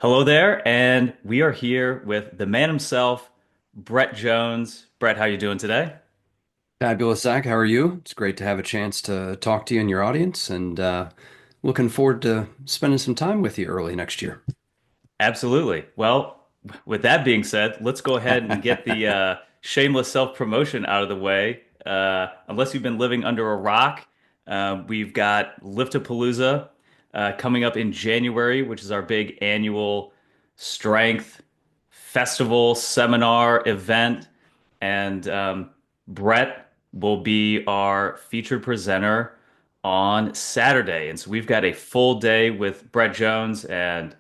Hello there, and we are here with the man himself, Brett Jones. Brett, how you doing today? Fabulous, Zach. How are you? It's great to have a chance to talk to you and your audience, and looking forward to spending some time with you early next year. Absolutely. Well, with that being said, let's go ahead and get the shameless self-promotion out of the way. Unless you've been living under a rock, we've got Lift-A-Palooza coming up in January, which is our big annual strength festival, seminar, event. And Brett will be our featured presenter on Saturday. And so we've got a full day with Brett Jones. And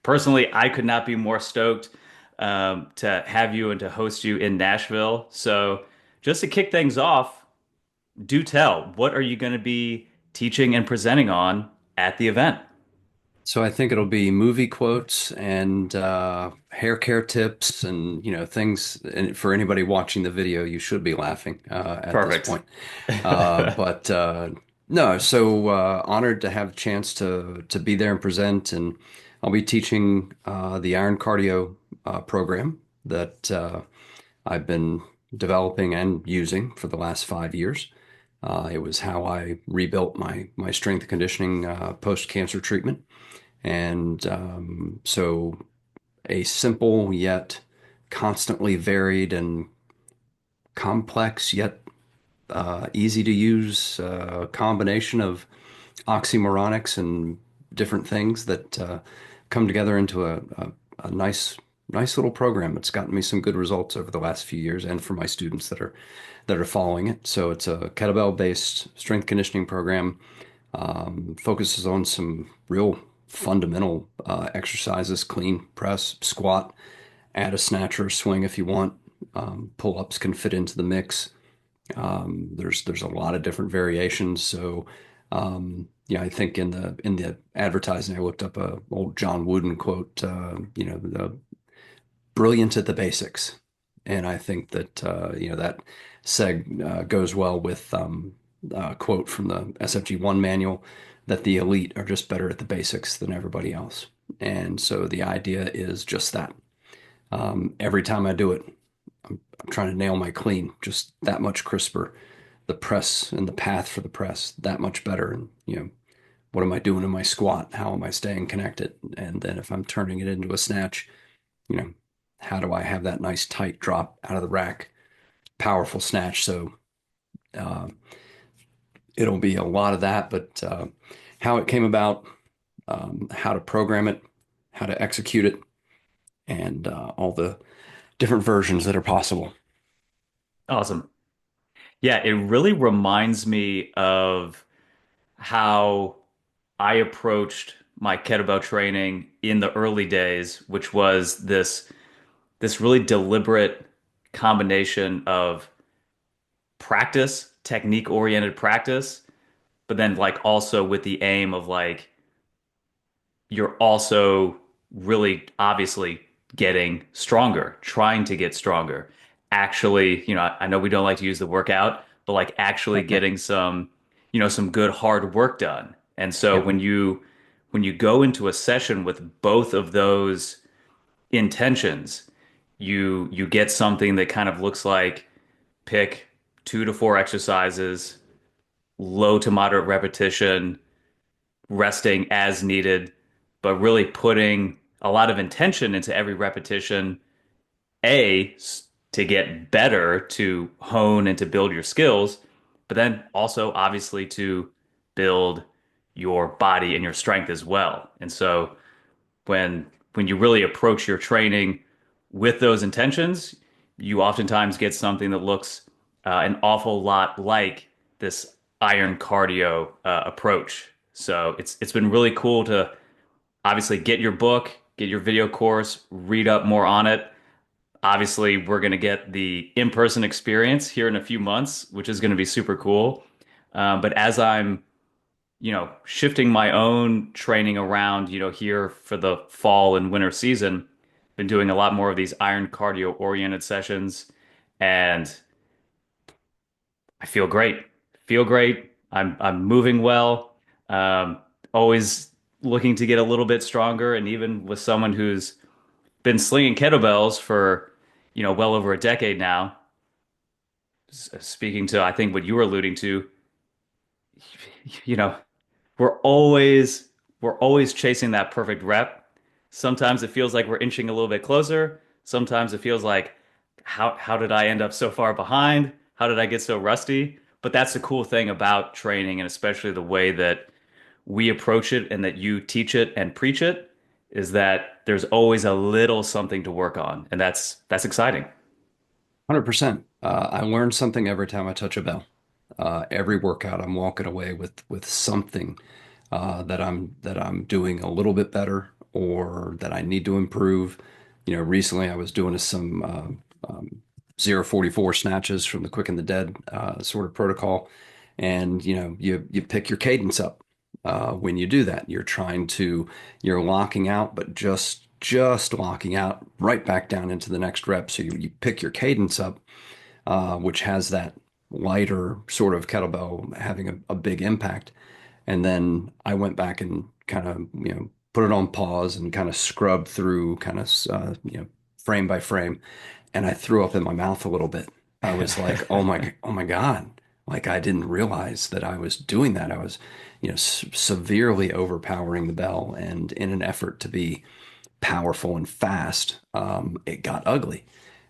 personally, I could not be more stoked to have you and to host you in Nashville. So just to kick things off, do tell, what are you going to be teaching and presenting on at the event? So I think it'll be movie quotes and hair care tips, and things. And for anybody watching the video, you should be laughing at this Perfect. point. But no, so honored to have a chance to be there and present, and I'll be teaching the Iron Cardio program that I've been developing and using for the last 5 years. It was how I rebuilt my strength and conditioning post-cancer treatment. And so a simple yet constantly varied and complex yet easy to use combination of oxymoronics and different things that come together into a nice little program. It's gotten me some good results over the last few years, and for my students that are following it. So it's a kettlebell-based strength conditioning program. Focuses on some real fundamental exercises: clean, press, squat, add a snatch or a swing if you want. Pull-ups can fit into the mix. There's a lot of different variations. So yeah, I think in the advertising, I looked up a old John Wooden quote. The brilliant at the basics, and I think that that goes well with a quote from the SFG1 manual that the elite are just better at the basics than everybody else. And so the idea is just that. Every time I do it, I'm trying to nail my clean just that much crisper. The press and the path for the press that much better. And what am I doing in my squat? How am I staying connected? And then if I'm turning it into a snatch, you know, how do I have that nice tight drop out of the rack, powerful snatch? So uh, it'll be a lot of that, but how it came about, how to program it, how to execute it, and all the different versions that are possible. Awesome. Yeah, it really reminds me of how I approached my kettlebell training in the early days, which was this really deliberate combination of practice, technique oriented practice, but then like also with the aim of like you're also really obviously getting stronger, trying to get stronger. Actually, I know we don't like to use the workout, but like actually getting some good hard work done. And so Yep. when you go into a session with both of those intentions, you get something that kind of looks like pick 2 to 4 exercises, low to moderate repetition, resting as needed, but really putting a lot of intention into every repetition, A, to get better, to hone and to build your skills, but then also obviously to build your body and your strength as well. And so when you really approach your training with those intentions, you oftentimes get something that looks an awful lot like this iron cardio approach. So it's been really cool to obviously get your book, get your video course, read up more on it. Obviously, we're going to get the in-person experience here in a few months, which is going to be super cool. But as I'm shifting my own training around, here for the fall and winter season. Been doing a lot more of these iron cardio oriented sessions, and I feel great. Feel great. I'm moving well. Um, always looking to get a little bit stronger, and even with someone who's been slinging kettlebells for, well over a decade now, speaking to, I think, what you were alluding to, you know, we're always we're always chasing that perfect rep. Sometimes it feels like we're inching a little bit closer. Sometimes it feels like how did I end up so far behind? How did I get so rusty? But that's the cool thing about training, and especially the way that we approach it and that you teach it and preach it, is that there's always a little something to work on, and that's exciting. 100%. I learn something every time I touch a bell. Every workout, I'm walking away with something that I'm doing a little bit better or that I need to improve. Recently I was doing some 044 snatches from the Quick and the Dead sort of protocol, and you pick your cadence up when you do that. You're locking out, but just locking out right back down into the next rep. So you pick your cadence up, which has that lighter sort of kettlebell having a big impact. And then I went back and kind of, put it on pause and kind of scrubbed through kind of, frame by frame. And I threw up in my mouth a little bit. I was like, oh my God. Like I didn't realize that I was doing that. I was, severely overpowering the bell. And in an effort to be powerful and fast, it got ugly,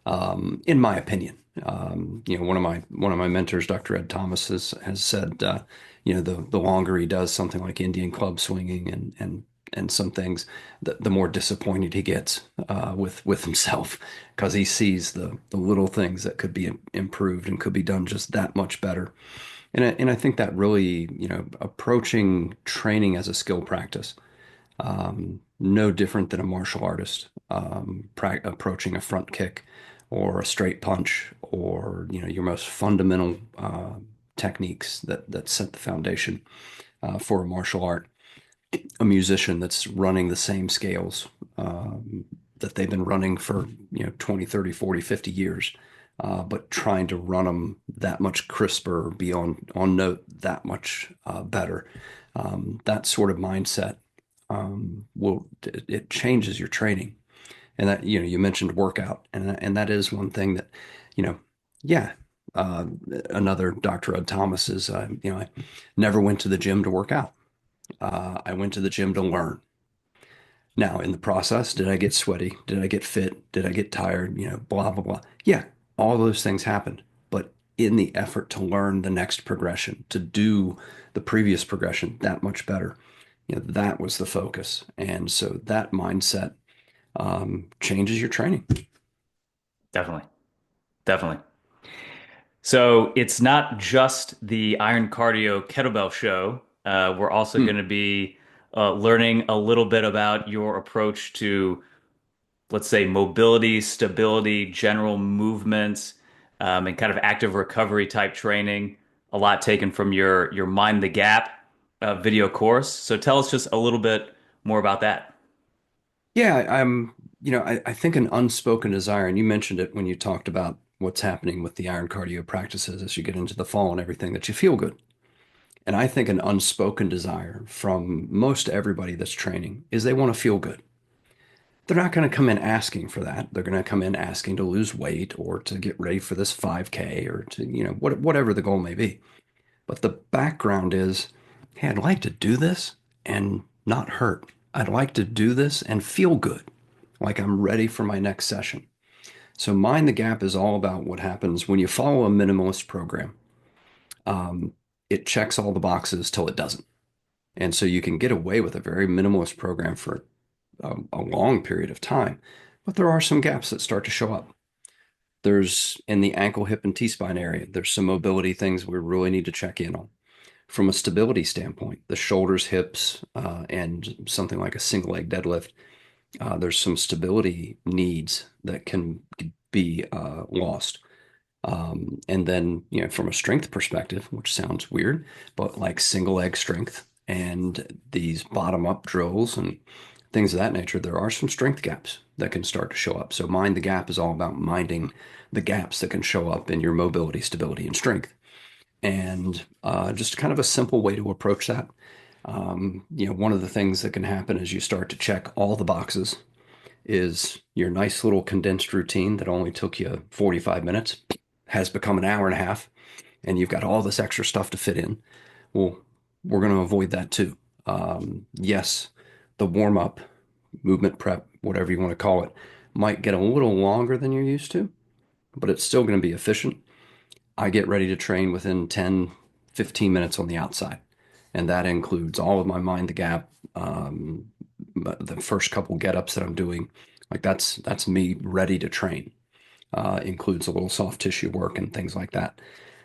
in my opinion. One of my mentors, Dr. Ed Thomas, has said, the longer he does something like Indian club swinging and some things, the more disappointed he gets with himself because he sees the little things that could be improved and could be done just that much better. And I think that really, approaching training as a skill practice, no different than a martial artist approaching a front kick or a straight punch or your most fundamental techniques that set the foundation for a martial art. A musician that's running the same scales that they've been running for 20, 30, 40, 50 years, but trying to run them that much crisper, be on note that much better. That sort of mindset will it changes your training. And that you mentioned workout, and that is one thing that you know yeah. Uh, Another Dr. Ed Thomas is I never went to the gym to work out. I went to the gym to learn. Now, in the process, did I get sweaty? Did I get fit? Did I get tired? Blah, blah, blah. Yeah, all those things happened. But in the effort to learn the next progression, to do the previous progression that much better, that was the focus. And so that mindset changes your training. Definitely. Definitely. So it's not just the Iron Cardio Kettlebell show. We're also Hmm. going to be learning a little bit about your approach to, let's say, mobility, stability, general movements, and kind of active recovery type training. A lot taken from your Mind the Gap video course. So tell us just a little bit more about that. Yeah, I think an unspoken desire, and you mentioned it when you talked about what's happening with the iron cardio practices as you get into the fall and everything, that you feel good. And I think an unspoken desire from most everybody that's training is they want to feel good. They're not going to come in asking for that. They're going to come in asking to lose weight or to get ready for this 5K or to, whatever the goal may be. But the background is, hey, I'd like to do this and not hurt. I'd like to do this and feel good, like I'm ready for my next session. So Mind the Gap is all about what happens when you follow a minimalist program. Um, it checks all the boxes till it doesn't. And so you can get away with a very minimalist program for a long period of time. But there are some gaps that start to show up. There's in the ankle, hip, and T-spine area, there's some mobility things we really need to check in on. From a stability standpoint, the shoulders, hips, and something like a single leg deadlift, there's some stability needs that can be lost. And then, from a strength perspective, which sounds weird, but like single leg strength and these bottom up drills and things of that nature, there are some strength gaps that can start to show up. So, Mind the Gap is all about minding the gaps that can show up in your mobility, stability, and strength. And just kind of a simple way to approach that. One of the things that can happen is you start to check all the boxes is your nice little condensed routine that only took you 45 minutes has become an hour and a half, and you've got all this extra stuff to fit in. Well, we're going to avoid that too. Yes, the warm up, movement prep, whatever you want to call it, might get a little longer than you're used to, but it's still going to be efficient. I get ready to train within 10, 15 minutes on the outside. And that includes all of my mind the gap, the first couple get-ups that I'm doing. Like that's me ready to train. Includes a little soft tissue work and things like that.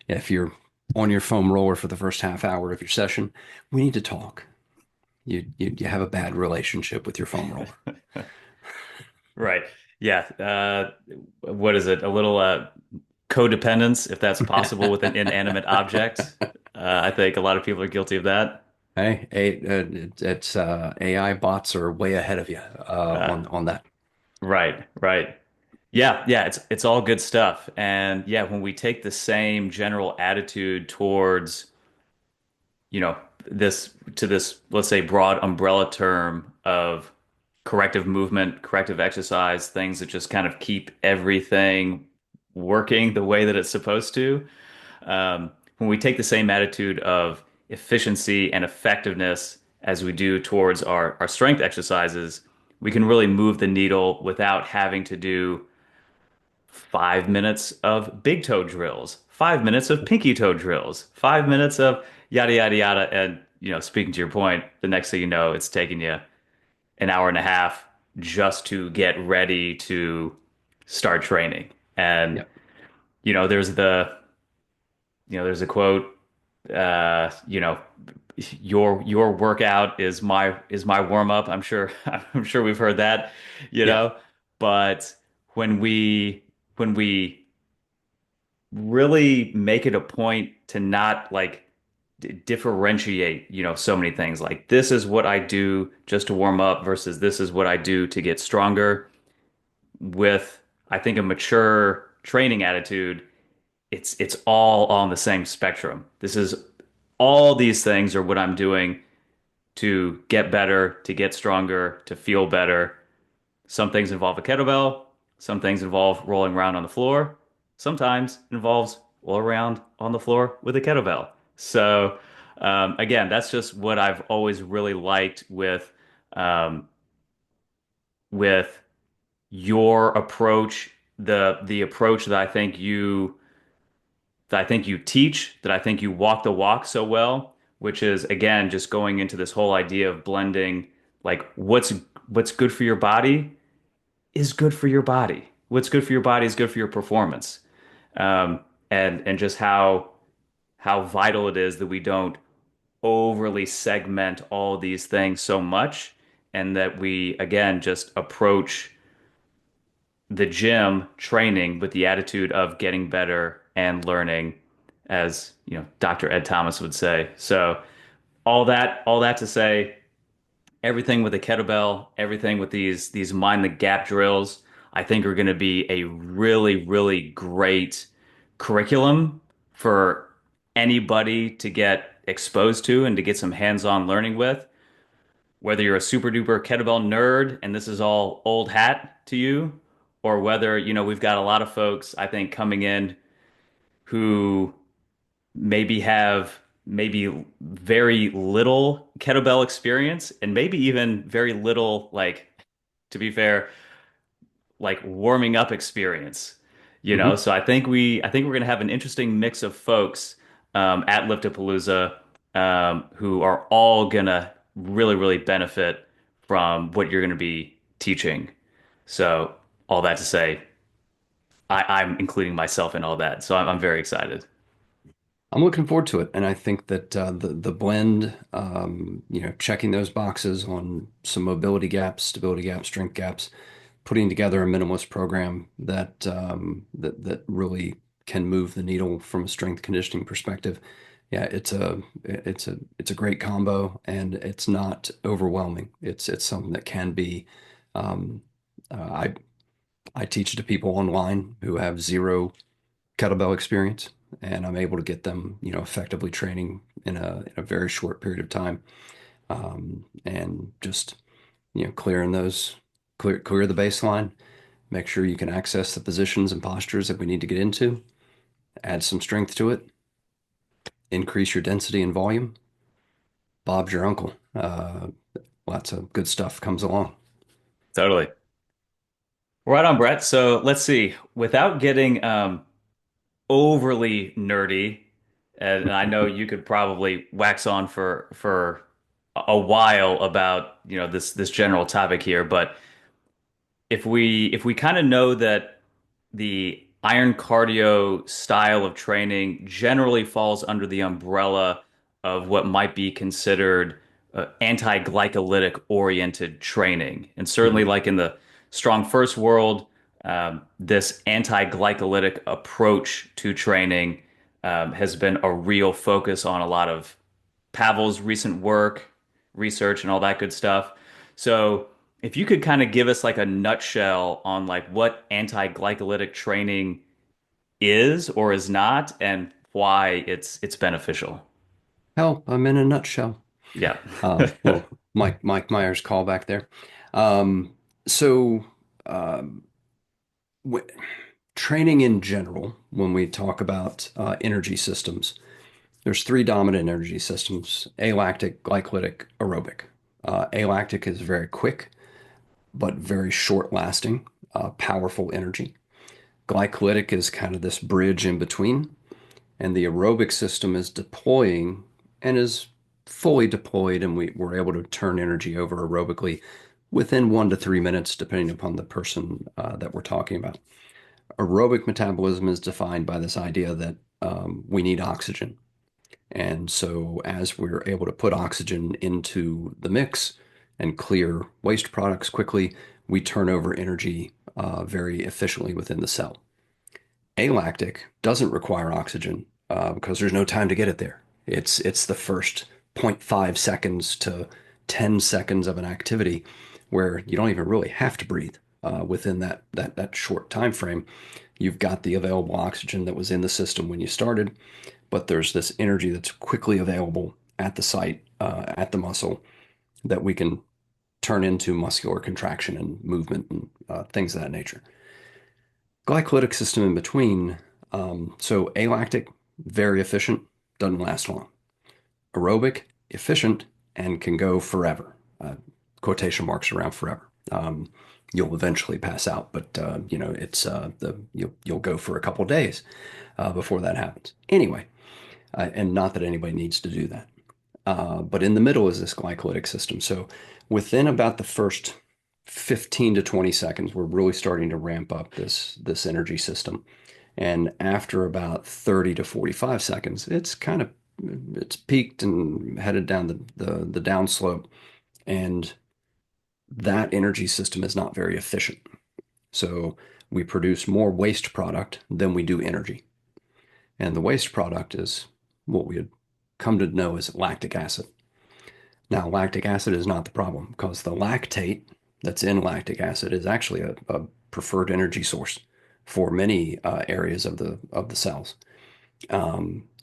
If you're on your foam roller for the first half hour of your session, we need to talk. You have a bad relationship with your foam roller. Right. Yeah. What is it? A little codependence, if that's possible with an inanimate object. I think a lot of people are guilty of that. Hey, it's AI bots are way ahead of you Uh, on that. right, right. Yeah, yeah, it's all good stuff. And yeah, when we take the same general attitude towards, you know, this, let's say, broad umbrella term of corrective movement, corrective exercise, things that just kind of keep everything working the way that it's supposed to. When we take the same attitude of efficiency and effectiveness as we do towards our strength exercises, we can really move the needle without having to do 5 minutes of big toe drills, 5 minutes of pinky toe drills, 5 minutes of yada yada yada. And speaking to your point, the next thing you know, it's taking you an hour and a half just to get ready to start training. And Yeah, you know, there's the there's a quote, uh, you know, your workout is my warm up. I'm sure I'm sure we've heard that, you yeah. know, but when we really make it a point to not like differentiate, so many things like this is what I do just to warm up versus this is what I do to get stronger with, I think, a mature training attitude. It's all on the same spectrum. This is all these things are what I'm doing to get better, to get stronger, to feel better. Some things involve a kettlebell, some things involve rolling around on the floor, sometimes it involves roll around on the floor with a kettlebell. So again, that's just what I've always really liked um, with your approach, the approach that I think you teach, that I think you walk the walk so well, which is again just going into this whole idea of blending like what's good for your body is good for your body. What's good for your body is good for your performance. Um, and just how vital it is that we don't overly segment all these things so much, and that we again just approach the gym training with the attitude of getting better and learning, as Dr. Ed Thomas would say. So all that to say, everything with the kettlebell, everything with these mind the gap drills, I think are going to be a really, really great curriculum for anybody to get exposed to and to get some hands-on learning with. Whether you're a super duper kettlebell nerd and this is all old hat to you, or whether, we've got a lot of folks, I think, coming in who maybe very little kettlebell experience and maybe even very little, like, to be fair, like warming up experience. Hmm. So I think we're gonna have an interesting mix of folks at Lift-A-Palooza, who are all gonna really, really benefit from what you're gonna be teaching. So all that to say, I'm including myself in all that. So I'm very excited. I'm looking forward to it, and I think that the blend, checking those boxes on some mobility gaps, stability gaps, strength gaps, putting together a minimalist program that really can move the needle from a strength conditioning perspective. Yeah, it's a great combo, and it's not overwhelming. It's something that can be. Um, I teach it to people online who have zero kettlebell experience, and I'm able to get them, effectively training in a very short period of time. and just clearing those, clear the baseline, make sure you can access the positions and postures that we need to get into, add some strength to it, increase your density and volume. Bob's your uncle. Lots of good stuff comes along. Totally. Right on, Brett. So let's see. Without getting overly nerdy, and I know you could probably wax on for a while about, this general topic here, but if we kind of know that the iron cardio style of training generally falls under the umbrella of what might be considered anti-glycolytic oriented training, and certainly Mhm. like in the StrongFirst world, this anti-glycolytic approach to training has been a real focus on a lot of Pavel's recent work, research, and all that good stuff. So, if you could kind of give us like a nutshell on like what anti-glycolytic training is or is not, and why it's beneficial. Hell, I'm in a nutshell. Yeah. Little Mike Myers call back there. Um, so um, w training in general, when we talk about energy systems, there's three dominant energy systems: alactic, glycolytic, aerobic. Alactic is very quick but very short lasting, powerful energy. Glycolytic is kind of this bridge in between, and the aerobic system is deploying and is fully deployed, and we're able to turn energy over aerobically within 1 to 3 minutes, depending upon the person that we're talking about. Aerobic metabolism is defined by this idea that we need oxygen. And so, as we're able to put oxygen into the mix and clear waste products quickly, we turn over energy very efficiently within the cell. Alactic doesn't require oxygen because there's no time to get it there. It's the first zero point 0.5 seconds to 10 seconds of an activity where you don't even really have to breathe within that short time frame. You've got the available oxygen that was in the system when you started, but there's this energy that's quickly available at the site, at the muscle, that we can turn into muscular contraction and movement and things of that nature. Glycolytic system in between. So alactic, very efficient, doesn't last long. Aerobic, efficient, and can go forever. Quotation marks around forever. You'll eventually pass out, but it's you'll go for a couple of days before that happens. Anyway, and not that anybody needs to do that. But in the middle is this glycolytic system. So within about the first 15 to 20 seconds, we're really starting to ramp up this energy system. And after about 30 to 45 seconds, it's peaked and headed down the downslope. And that energy system is not very efficient. So we produce more waste product than we do energy. And the waste product is what we had come to know as lactic acid. Now, lactic acid is not the problem because the lactate that's in lactic acid is actually a preferred energy source for many areas of the cells.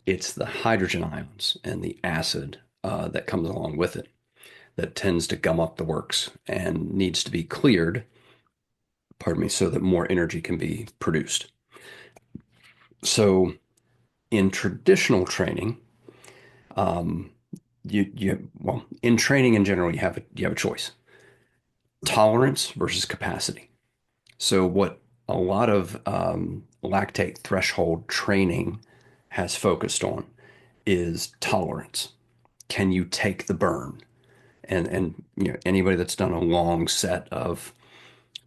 It's the hydrogen ions and the acid that comes along with it that tends to gum up the works and needs to be cleared, pardon me, so that more energy can be produced. So in traditional training, um, in training in general, you have a choice: tolerance versus capacity. So what a lot of lactate threshold training has focused on is tolerance. Can you take the burn? And anybody that's done a long set of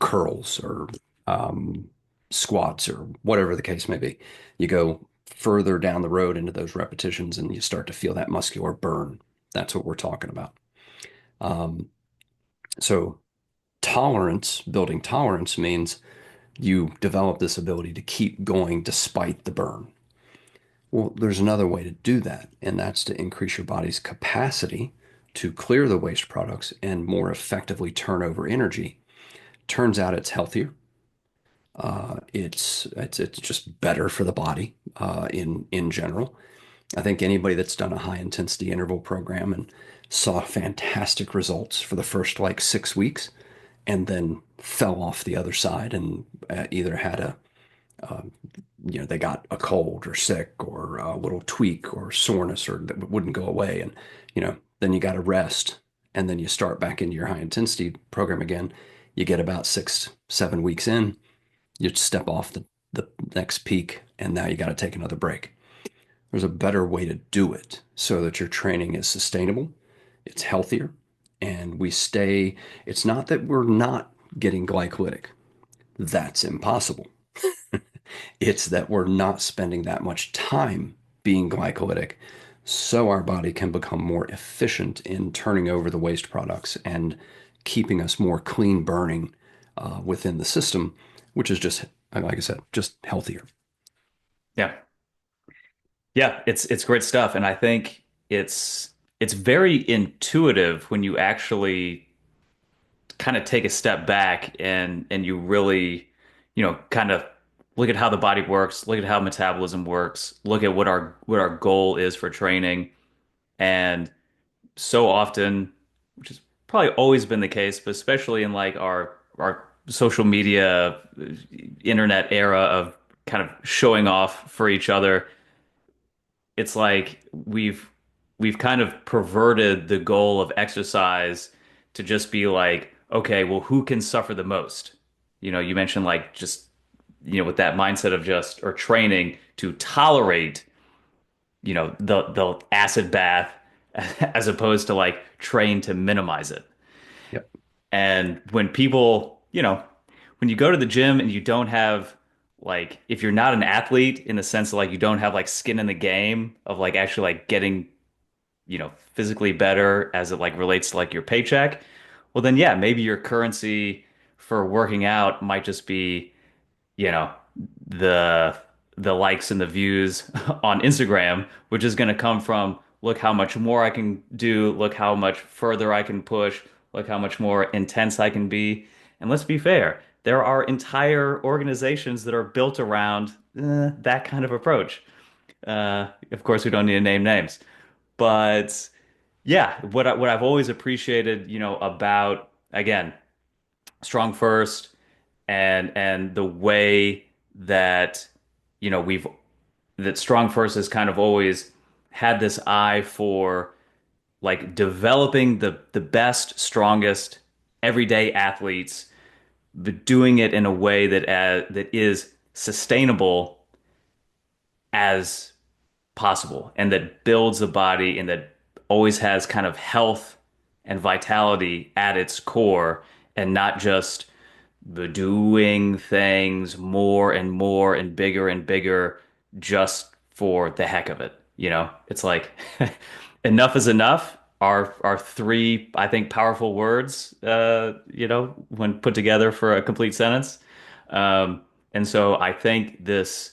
curls or um, squats or whatever the case may be, you go further down the road into those repetitions and you start to feel that muscular burn. That's what we're talking about. Um, so building tolerance means you develop this ability to keep going despite the burn. Well, there's another way to do that, and that's to increase your body's capacity to clear the waste products and more effectively turn over energy. Turns out it's healthier. It's just better for the body in general. I think anybody that's done a high intensity interval program and saw fantastic results for the first like 6 weeks, and then fell off the other side and either had um, they got a cold or sick or a little tweak or soreness or that wouldn't go away. And, then you got to rest and then you start back into your high intensity program again. You get about 6, 7 weeks in, you step off the next peak, and now you got to take another break. There's a better way to do it so that your training is sustainable, it's healthier, and it's not that we're not getting glycolytic. That's impossible. It's that we're not spending that much time being glycolytic so our body can become more efficient in turning over the waste products and keeping us more clean burning within the system, which is just, like I said, just healthier. Yeah. Yeah, it's great stuff. And I think it's very intuitive when you actually kind of take a step back and you really, kind of look at how the body works, look at how metabolism works, look at what our goal is for training. And so often, which has probably always been the case, but especially in like our social media internet era of kind of showing off for each other, it's like we've kind of perverted the goal of exercise to just be like, okay, well, who can suffer the most? You mentioned like just, with that mindset of just or training to tolerate, the acid bath as opposed to like train to minimize it. Yep. And when people, when you go to the gym and you don't have like, if you're not an athlete in the sense of like you don't have like skin in the game of like actually like getting, physically better as it like relates to like your paycheck, well then yeah, maybe your currency for working out might just be, you know, the the likes and the views on Instagram, which is going to come from look how much more I can do, look how much further I can push, look how much more intense I can be. And let's be fair, there are entire organizations that are built around that kind of approach. Of course, we don't need to name names, but yeah, what I've always appreciated, about again, StrongFirst and the way that we've that StrongFirst has kind of always had this eye for like developing the best, strongest everyday athletes, but doing it in a way that is sustainable as possible and that builds the body and that always has kind of health and vitality at its core and not just the doing things more and more and bigger just for the heck of it. It's like enough is enough are three, I think, powerful words, when put together for a complete sentence. And so I think this,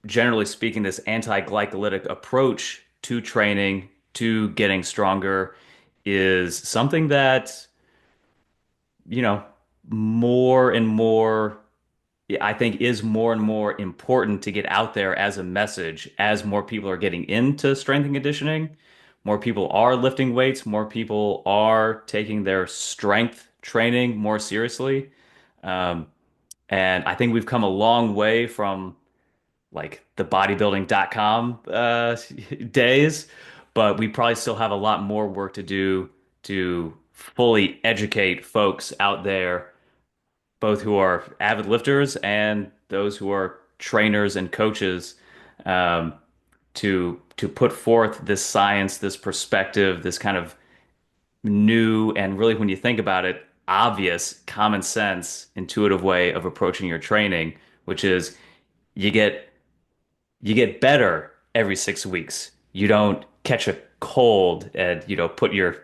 generally speaking, this anti-glycolytic approach to training, to getting stronger, is something that, you know, more and more, I think, is more and more important to get out there as a message as more people are getting into strength and conditioning. More people are lifting weights, more people are taking their strength training more seriously. Um, and I think we've come a long way from like the bodybuilding.com days, but we probably still have a lot more work to do to fully educate folks out there, both who are avid lifters and those who are trainers and coaches, um, to put forth this science, this perspective, this kind of new and really, when you think about it, obvious, common sense, intuitive way of approaching your training, which is you get you get better every 6 weeks. You don't catch a cold and put your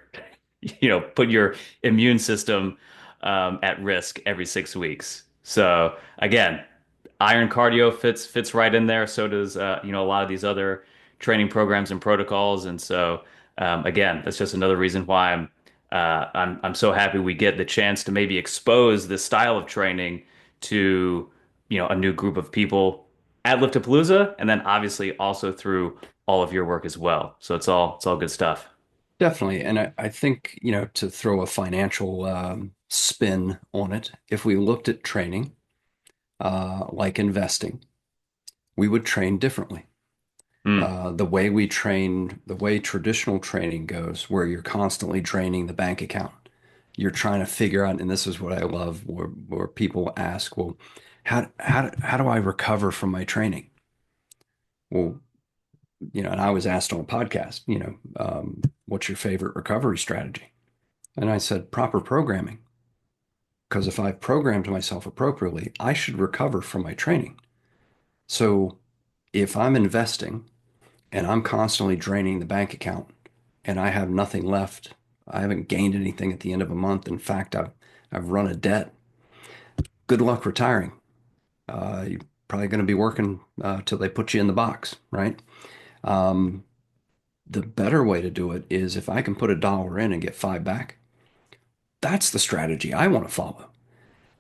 immune system at risk every 6 weeks. So again, iron cardio fits right in there. So does a lot of these other training programs and protocols. And so again, that's just another reason why I'm so happy we get the chance to maybe expose this style of training to a new group of people at Lift-A-Palooza, and then obviously also through all of your work as well. So it's all good stuff. Definitely. And I think, to throw a financial spin on it, if we looked at training, like investing, we would train differently. Hmm. The way we train, the way traditional training goes, where you're constantly draining the bank account, you're trying to figure out, and this is what I love, where people ask, well, how do I recover from my training? Well, and I was asked on a podcast, what's your favorite recovery strategy? And I said, proper programming. Because if I've programmed myself appropriately, I should recover from my training. So if I'm investing and I'm constantly draining the bank account and I have nothing left, I haven't gained anything at the end of a month. In fact, I've run a debt. Good luck retiring. You're probably going to be working till they put you in the box, right? Um, the better way to do it is if I can put $1 in and get five back, that's the strategy I want to follow.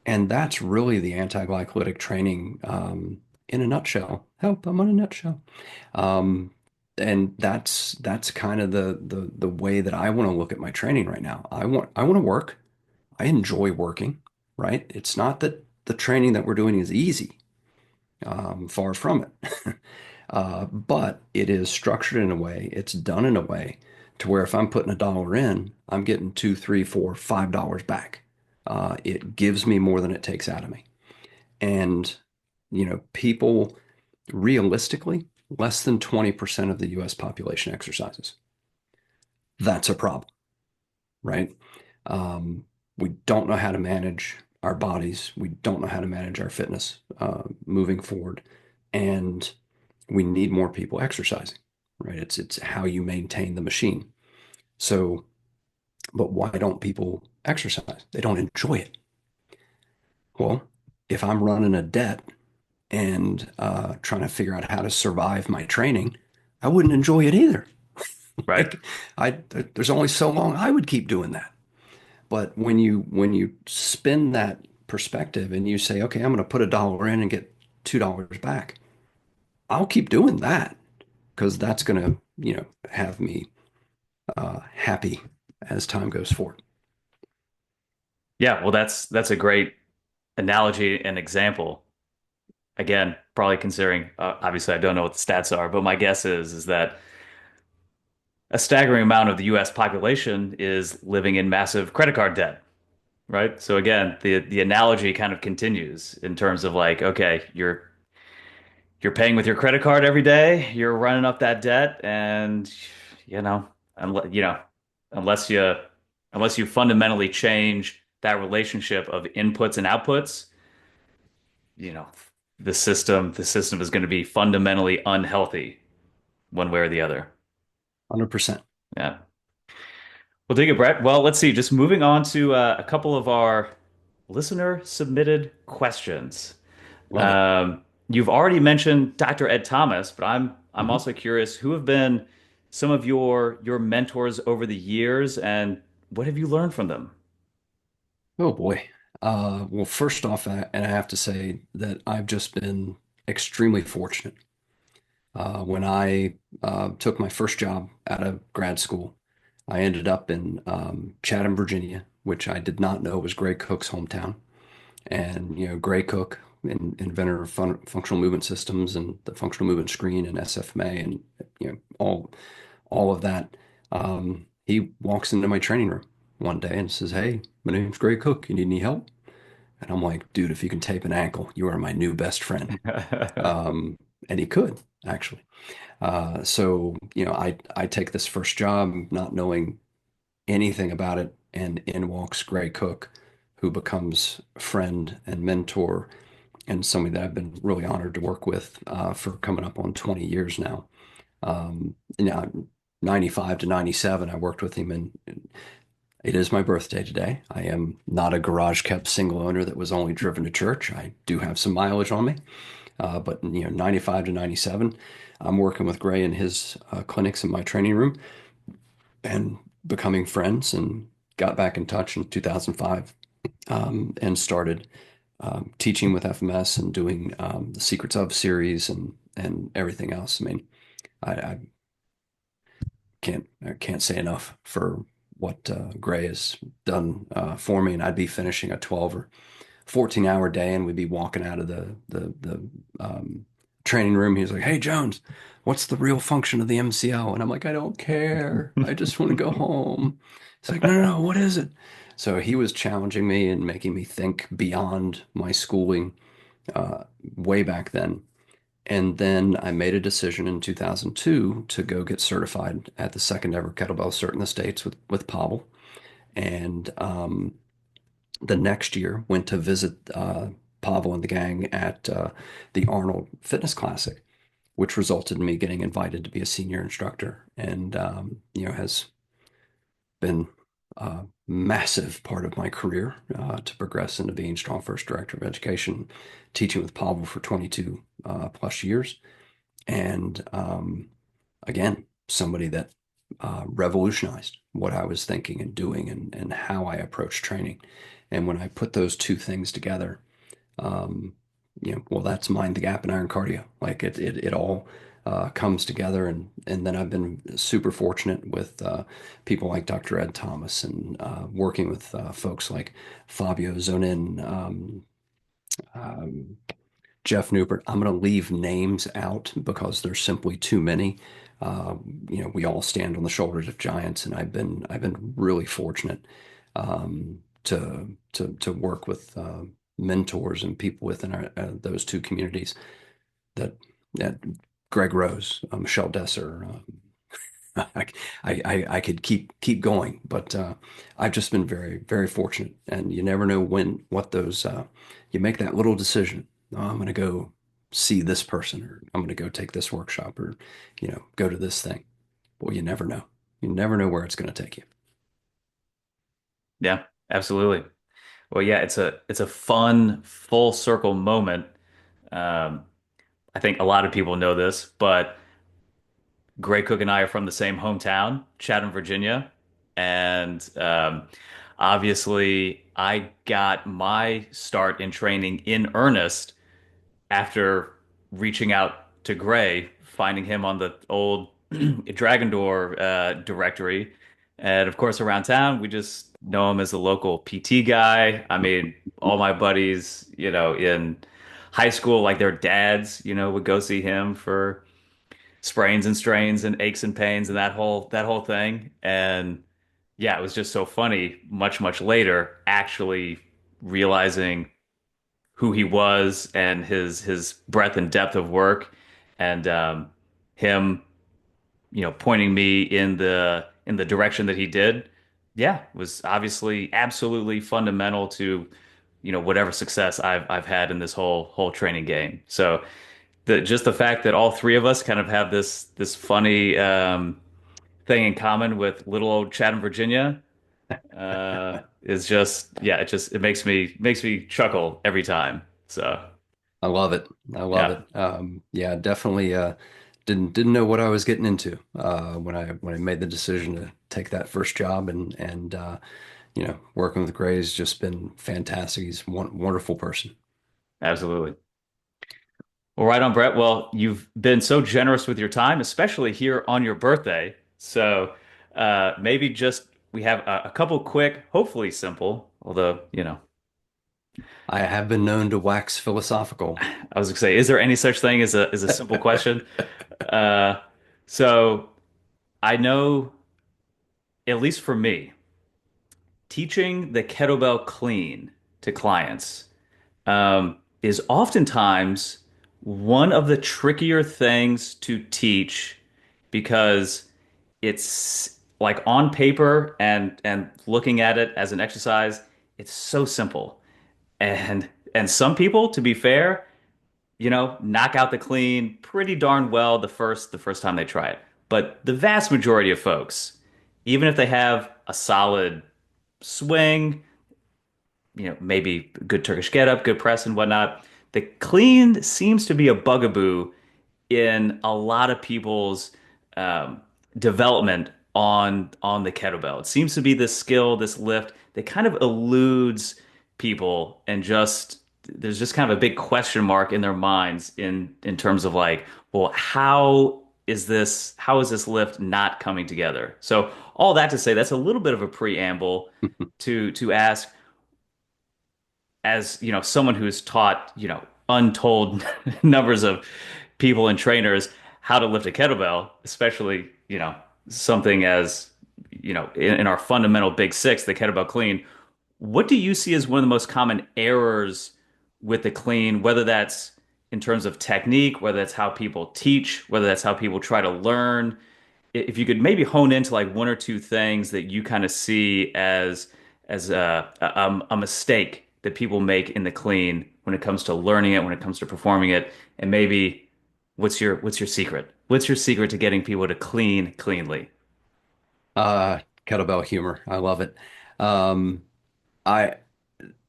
And that's really the anti-glycolytic training in a nutshell. Help, I'm in a nutshell. Um, and that's kind of the way that I want to look at my training right now. I want to work. I enjoy working, right? It's not that the training that we're doing is easy. Far from it. But it is structured in a way, it's done in a way to where if I'm putting $1 in, I'm getting two, three, four, $5 back. It gives me more than it takes out of me. And, people realistically, less than 20% of the US population exercises. That's a problem, right? Um, we don't know how to manage our bodies. We don't know how to manage our fitness moving forward. And we need more people exercising, right? It's how you maintain the machine. So, but why don't people exercise? They don't enjoy it. Well, if I'm running a debt and trying to figure out how to survive my training, I wouldn't enjoy it either. Right. Like there's only so long I would keep doing that. But when you spin that perspective and you say, okay, I'm going to put $1 in and get $2 back, I'll keep doing that because that's going to, have me happy as time goes forward. Yeah, well, that's a great analogy and example. Again, probably considering obviously I don't know what the stats are, but my guess is that a staggering amount of the US population is living in massive credit card debt, right? So again, the analogy kind of continues in terms of like, okay, you're paying with your credit card every day, you're running up that debt, and you know, unless unless you unless you fundamentally change that relationship of inputs and outputs, you know, the system is going to be fundamentally unhealthy one way or the other. 100%. Yeah. Well, dig it, Brett. Well, let's see. Just moving on to a couple of our listener submitted questions. Love it. You've already mentioned Dr. Ed Thomas, but I'm Mhm. also curious who have been some of your mentors over the years, and what have you learned from them? Oh boy. Well, first off, and I have to say that I've just been extremely fortunate. When I took my first job out of grad school, I ended up in Chatham, Virginia, which I did not know was Gray Cook's hometown. And Gray Cook, inventor of functional movement systems and the functional movement screen and SFMA and all of that. He walks into my training room one day and says, "Hey, my name's Gray Cook. You need any help?" And I'm like, "Dude, if you can tape an ankle, you are my new best friend." Um, and he could actually. So I take this first job not knowing anything about it, and in walks Gray Cook, who becomes a friend and mentor and somebody that I've been really honored to work with for coming up on 20 years now. You know, 95 to 97, I worked with him, and it is my birthday today. I am not a garage kept single owner that was only driven to church. I do have some mileage on me, but 95 to 97, I'm working with Gray in his clinics in my training room and becoming friends and got back in touch in 2005 and started teaching with FMS and doing the Secrets of series and everything else. I mean, I I can't say enough for what Gray has done for me, and I'd be finishing a 12 or 14-hour day, and we'd be walking out of the training room. He was like, "Hey Jones, what's the real function of the MCL?" And I'm like, "I don't care. I just want to go home." He's like, "No, no, no. What is it?" So he was challenging me and making me think beyond my schooling uh, way back then. And then I made a decision in 2002 to go get certified at the second ever kettlebell cert in the States with Pavel. And the next year went to visit Pavel and the gang at the Arnold Fitness Classic, which resulted in me getting invited to be a senior instructor, and has been a massive part of my career to progress into being StrongFirst Director of Education, teaching with Pavel for 22 plus years. And again, somebody that revolutionized what I was thinking and doing and how I approach training. And when I put those two things together, um, well, that's Mind the Gap and Iron Cardio. Like it all comes together. And then I've been super fortunate with people like Dr. Ed Thomas and working with folks like Fabio Zonin, um, Jeff Newbert. I'm going to leave names out because there's simply too many. Uh, we all stand on the shoulders of giants, and I've been really fortunate to work with mentors and people within those two communities that Greg Rose, Michelle Desser. I, I could keep going, but I've just been very, very fortunate. And you never know what those, you make that little decision. Oh, I'm going to go see this person, or I'm going to go take this workshop, or, go to this thing. Boy, you never know. You never know where it's going to take you. Yeah, absolutely. Well, yeah, it's a fun full circle moment. Um, I think a lot of people know this, but Gray Cook and I are from the same hometown, Chatham, Virginia, and obviously I got my start in training in earnest after reaching out to Gray, finding him on the old Dragon Door directory. And of course, around town, we just know him as the local PT guy. I mean, all my buddies, in high school, like their dads, would go see him for sprains and strains and aches and pains and that whole thing. And yeah, it was just so funny, much later, actually realizing who he was and his breadth and depth of work, and him, pointing me in the direction that he did. Yeah, was obviously absolutely fundamental to, whatever success I've had in this whole training game. So just the fact that all three of us kind of have this funny thing in common with little old Chatham, Virginia, is just, yeah, it makes me chuckle every time. So I love it. I love yeah, it. Yeah, definitely didn't know what I was getting into when I made the decision to take that first job, and working with Gray's just been fantastic. He's one wonderful person. absolutely. Well, right on, Brett. Well, you've been so generous with your time, especially here on your birthday. So maybe just we have a couple quick, hopefully simple, although, I have been known to wax philosophical. I was gonna say, is there any such thing as a simple question? Uh, so I know, at least for me, teaching the kettlebell clean to clients is oftentimes one of the trickier things to teach because it's like on paper and looking at it as an exercise, it's so simple. And some people, to be fair, knock out the clean pretty darn well the first time they try it. But the vast majority of folks, even if they have a solid swing, maybe good Turkish getup, good press and whatnot, the clean seems to be a bugaboo in a lot of people's um, development on the kettlebell. It seems to be this skill, this lift that kind of eludes people, and just there's just kind of a big question mark in their minds in terms of like, well, how how is this lift not coming together? So all that to say, that's a little bit of a preamble to ask, as someone who's taught untold numbers of people and trainers how to lift a kettlebell, especially something as in our fundamental big six, the kettlebell clean. What do you see as one of the most common errors with the clean, whether that's in terms of technique, whether that's how people teach, whether that's how people try to learn? If you could maybe hone into like one or two things that you kind of see as a mistake that people make in the clean when it comes to learning it, when it comes to performing it, and maybe what's your secret? What's your secret to getting people to clean cleanly? Kettlebell humor. I love it. Um, I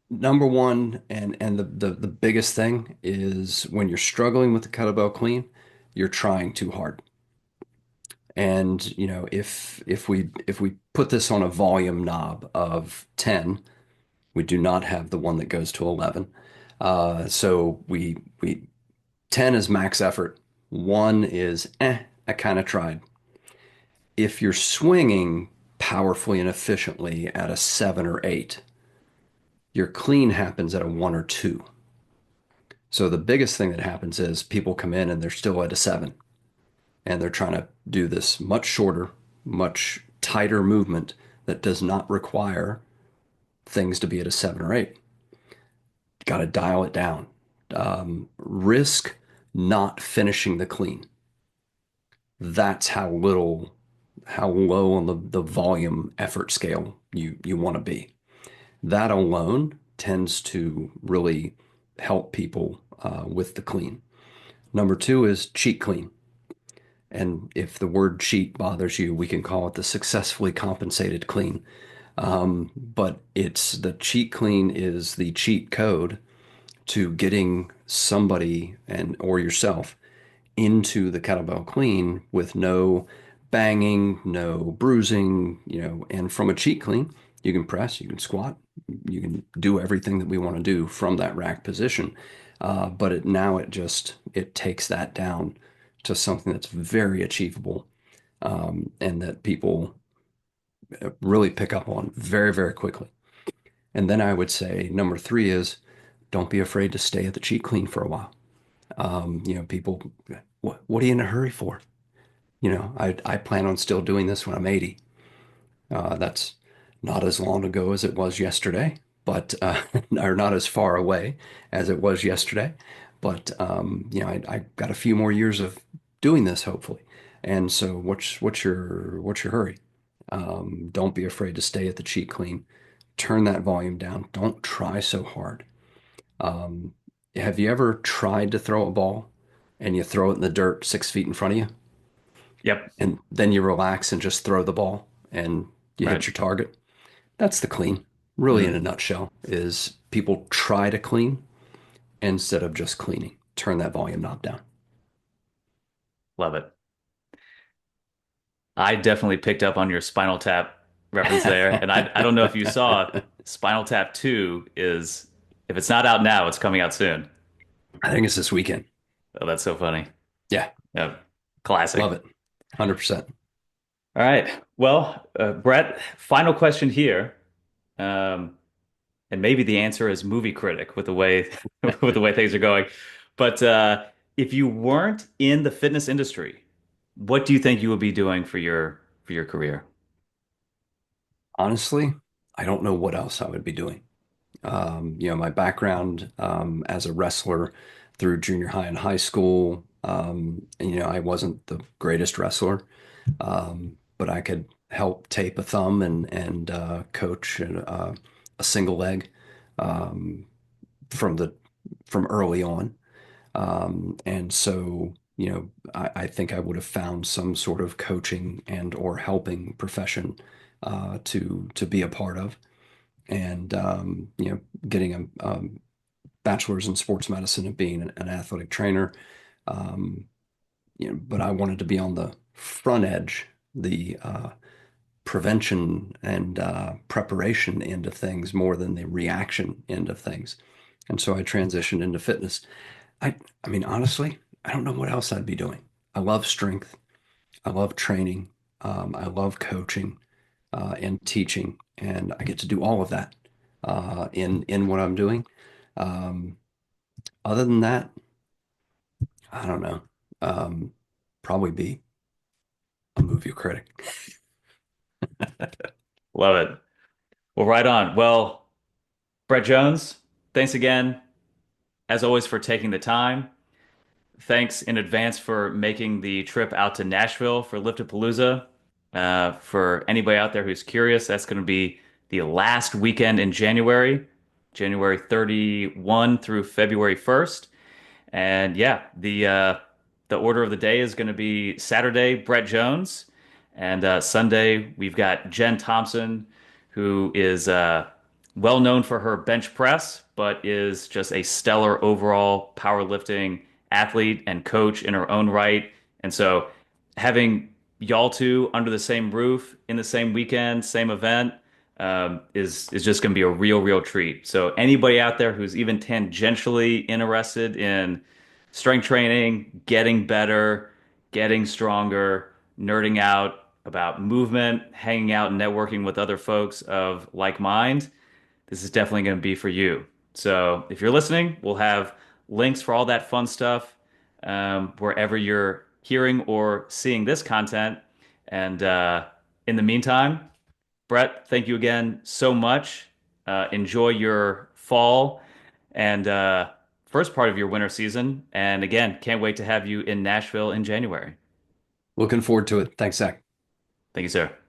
Number one and the biggest thing is when you're struggling with the kettlebell clean, you're trying too hard. And if we put this on a volume knob of 10, we do not have the one that goes to 11. So we 10 is max effort. One is I kind of tried. If you're swinging powerfully and efficiently at a 7 or 8, your clean happens at a 1 or 2. So the biggest thing that happens is people come in and they're still at a 7 and they're trying to do this much shorter, much tighter movement that does not require things to be at a 7 or 8. Got to dial it down. Risk not finishing the clean. That's how low on the volume effort scale you want to be. That alone tends to really help people with the clean. Number two is cheat clean. And if the word cheat bothers you, we can call it the successfully compensated clean. But it's the cheat clean is the cheat code to getting somebody and or yourself into the kettlebell clean with no banging, no bruising, and from a cheat clean, you can press, you can squat, you can do everything that we want to do from that rack position. But it takes that down to something that's very achievable, and that people really pick up on very, very quickly. And then I would say number three is don't be afraid to stay at the cheat clean for a while. People, what are you in a hurry for? I plan on still doing this when I'm 80. That's not as long ago as it was yesterday, but or not as far away as it was yesterday. But I got a few more years of doing this, hopefully. And so, what's your hurry? Don't be afraid to stay at the cheat clean. Turn that volume down. Don't try so hard. Um, have you ever tried to throw a ball and you throw it in the dirt 6 feet in front of you, Yep. and then you relax and just throw the ball and you hit Right. your target? That's the clean. Really, in a Mm, nutshell, is people try to clean instead of just cleaning. Turn that volume knob down. love it. I definitely picked up on your Spinal Tap reference there, and I don't know if you saw Spinal Tap 2 is, if it's not out now, it's coming out soon. I think it's this weekend. Oh, that's so funny. Yeah, Yeah. love Classic. it. 100%. All right. Well, Brett, final question here. Um, and maybe the answer is movie critic with the way with the way things are going. But if you weren't in the fitness industry, what do you think you would be doing for your career? Honestly, I don't know what else I would be doing. My background as a wrestler through junior high and high school, I wasn't the greatest wrestler, but I could help tape a thumb and coach a single leg um, from the from early on. And so, I think I would have found some sort of coaching and or helping profession to be a part of, and getting a bachelor's in sports medicine and being an athletic trainer. Um, but I wanted to be on the front edge, the prevention and preparation end of things more than the reaction end of things. And so I transitioned into fitness. I, I mean, honestly, I don't know what else I'd be doing. I love strength. I love training. I love coaching and teaching, and I get to do all of that in what I'm doing. Um, Other than that, I don't know. Um, Probably be a movie critic. Love it. Well, right on. Well, Brett Jones, thanks again, as always, for taking the time. Thanks in advance for making the trip out to Nashville for Lift-A-Palooza. For anybody out there who's curious, that's going to be the last weekend in January, January 31 through February 1st. And yeah, the order of the day is going to be Saturday, Brett Jones, and Sunday we've got Jen Thompson, who is well known for her bench press, but is just a stellar overall powerlifting athlete and coach in her own right. And so having y'all two under the same roof in the same weekend, same event, is just going to be a real treat. So anybody out there who's even tangentially interested in strength training, getting better, getting stronger, nerding out about movement, hanging out and networking with other folks of like mind, this is definitely going to be for you. So if you're listening, we'll have links for all that fun stuff wherever you're hearing or seeing this content. And in the meantime, Brett, thank you again so much. Enjoy your fall and first part of your winter season. And again, can't wait to have you in Nashville in January. Looking forward to it. Thanks, Zach. Thank you, sir.